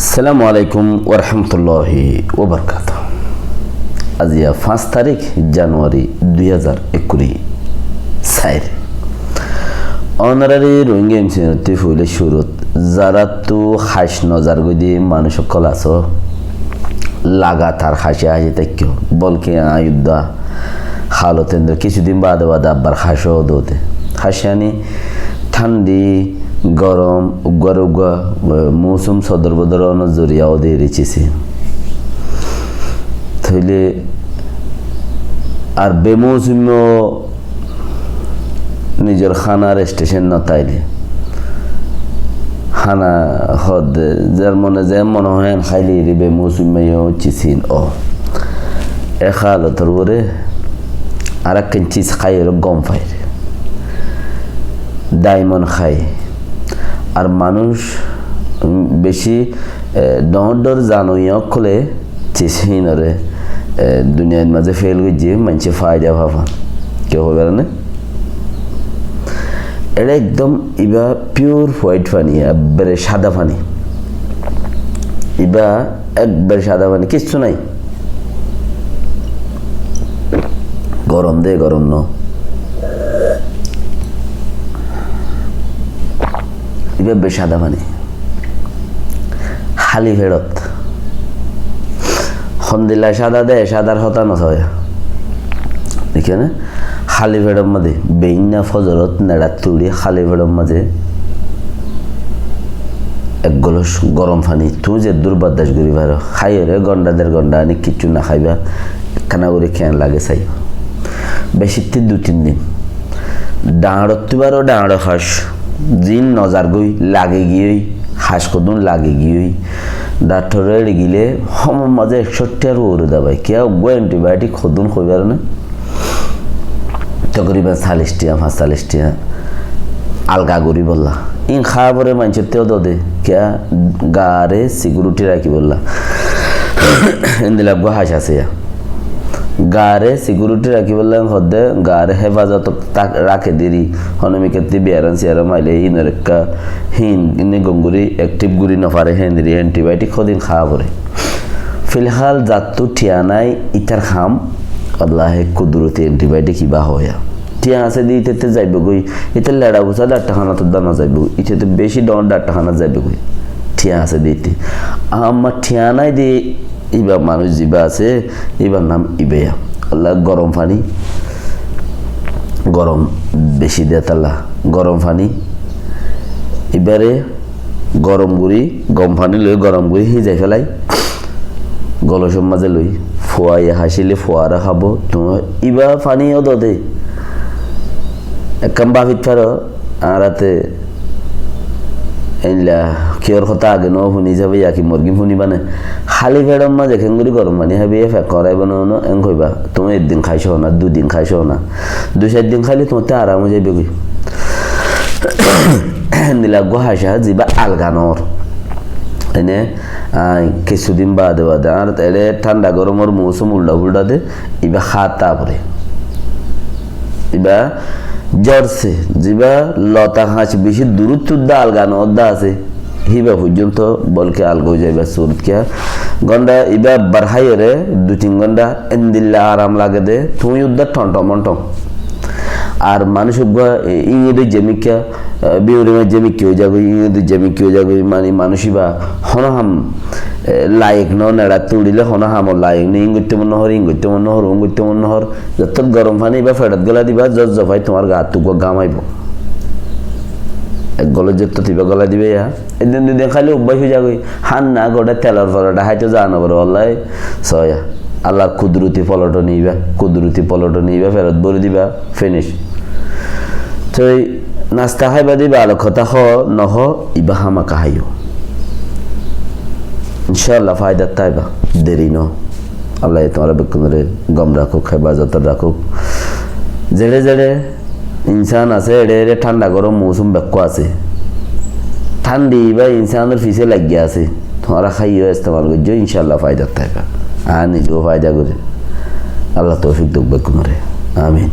আসসালামু আলাইকুম ওরহমতুল্লাহি ওবরকাত। আজিয়া 5 তারিখ জানুয়ারি 2021 অনারারি রোহিঙ্গা এমসিনতি ফুলে শুরুত যারা তো হাস নজার গদি মানুষ সকল আছো লাগাতার হাসি হাসি তাইকেও বলকে আয়ুদ্ধা হালতেন্দ্র কিছুদিন বাদে বাদে আবার হাসও দোতে হাসিয়ানি ঠান্ডি গরম উগার উগা মৌসুম সদর বদর জরিয়াও দিয়ে রেচেছি তাহলে আর বেমৌসুম নিজের খানার স্টেশন না তাইলে খানা হদ যার মনে যে মনে হয় খাইলে বেমৌসুম চিসিন ও এ খালতর পরে আর এক চিজ খাই গম পাই ডায়মন্ড খাই আর মানুষ বেশি ডর জানুইয়া খোলে চিসিনরে দুনিয়ার মাঝে ফেল গিয়ে মানুষে ফায়দা ভাবা কেউ হবে না এটা একদম ইবা পিওর হোয়াইট পানি একবারে সাদা পানি ইবা একবারে সাদা পানি কিচ্ছু নাই গরম দে গরম ন ইবা বে সাদা পানি খালি ফেরত হমদিল্লা সাদা দে সাদার হতানো হয় দেখে না খালি ফেড়র মাঝে বেইনা ফজরত নেড়া তুড়ি খালি ফেড়র মাঝে এক গলস গরম পানি তুই যে দুর্বাদাস করি ভাই খাই রে গন্ডা দের গন্ডা আনি কিচ্ছু না খাইবা একখানা করে খেয়াল লাগে চাই বেশিতে 2-3 দিন ডাঁড়ত তুবারও ডাঁড় খাস জিন নজার গই লাগে গিয়ে হাস কদুন লাগে গিয়ে ডাক্তারের গিলে হম মাঝে 61 আর ওরে দাবাই কেউ অ্যান্টিবায়োটিক খদুন খইবার না তকরিবান 40 টিয়া 45 টিয়া আলগা গরি বললা ইন খাওয়া পরে মানুষের তেও দে কে গারে সিকিউরিটি রাখি বললা এন্দিলা হাস আছে গারে সিকিউরিটি রাখি বললাম হদে গারে হেফাজত রাখে দেরি হনমিকে বিয়ারান সিয়ারা মাইলে হিনের একটা হিন ইনে গঙ্গুরি অ্যাক্টিভ গুড়ি নফারে হেন্দিরি অ্যান্টিবায়োটিক খদিন খাওয়া পরে ফিলহাল জাতু ঠিয়া নাই ইটার খাম আল্লাহে কুদরতি অ্যান্টিবায়োটিক ইবা হয়া ঠিয়া আছে দিয়ে ইতে যাইবে গই ইতে লেড়া গুছা ডাক্তারখানা তো দানা যাইবে ইতে বেশি ডন ডাক্তারখানা যাইবে গই ঠিয়া আছে দিতে আমার ঠিয়া নাই দিয়ে ইবা মানুষ জিবা আছে ইবার নাম ইবেয়া আল্লাহ গরম পানি গরম বেশি দেয় তাল্লা গরম পানি এবারে গরম গুড়ি গম পানি লই গরম গুড়ি যাই ফেলাই গলসম মাঝে লই ফোয়াইয়া হাসিলে ফোয়ারা খাবো তোমার ইবা পানিও দে একম বাফিত ফারো আরাতে এইলা কিয়র কথা আগে ন শুনি যাবে ইয়াকি মুরগি শুনিবানে খালি ফেড়ম মাঝে খেঙ্গুরি গরম পানি হাবি ফেক করাইব ন এং কইবা তুমি 1 দিন খাইছো না 2 দিন খাইছো না 2-4 দিন খাইলে তোমাতে আরাম হয়ে যাবে গই নিলা গোহাসা জিবা আলগানোর এনে কিছুদিন বাদে বাদে আর তাহলে ঠান্ডা গরমের মৌসুম উল্টা দে ইবা খাতা পরে ইবা জর্সে জিবা লতা হাঁস বেশি দূরত্ব দা আলগানো অদ্দা আছে হিবা পর্যন্ত বলকে আলগো যাইবা সুরত কে গন্ডা ইবা বারহাই রে 2-3 ঘন্টা এন্দিল্লা আরাম লাগে দে তুমি উদ্দা টন্টমন্টম আর মানুষ ইংরেজি জেমিকা বিউরিমা জেমিকি হয়ে যাবে ইংরেজি জেমিকি হয়ে যাবে মানে মানুষই বা হনহাম লাইক ন নেড়া তুড়িলে হনহাম লাইক নি ইংগতে মন হর ইংগতে মন হর উঙ্গতে মন হর যত গরম পানি বা ফেড়ত গলা দিবা জজ জফাই তোমার গা তুক গামাইব এক গলে যত দিবা গলা দিবে ইয়া এদিন দুদিন খালি অভ্যাস হয়ে যাবে হান না গোটা তেলার ফলটা হাইতে জানো বড় আল্লাহ সয়া আল্লাহ কুদরতি পলটো নিবা ফেরত বলে দিবা ফিনিশ তো নাস্তা খাইবা দিবা আলো কথা নহ ইবা হামা কাহাইও ইনশাআল্লাহ ফায়দা তাইবা দেরি ন আল্লাহ তোমার বেকুনরে গম রাখুক হেফাজত রাখুক জেড়ে জেড়ে ইনসান আছে এড়ে ঠান্ডা গরম মৌসুম বেক্য আছে ঠান্ডি বা ইনসানের ফিসে লাগিয়ে আছে তোমরা খাইও ইস্তেমাল করছো ইনশাআল্লাহ ফায়দা তাইবা আর নিজেও ফায়দা করে আল্লাহ তৌফিক দেবে কুমরে আমিন।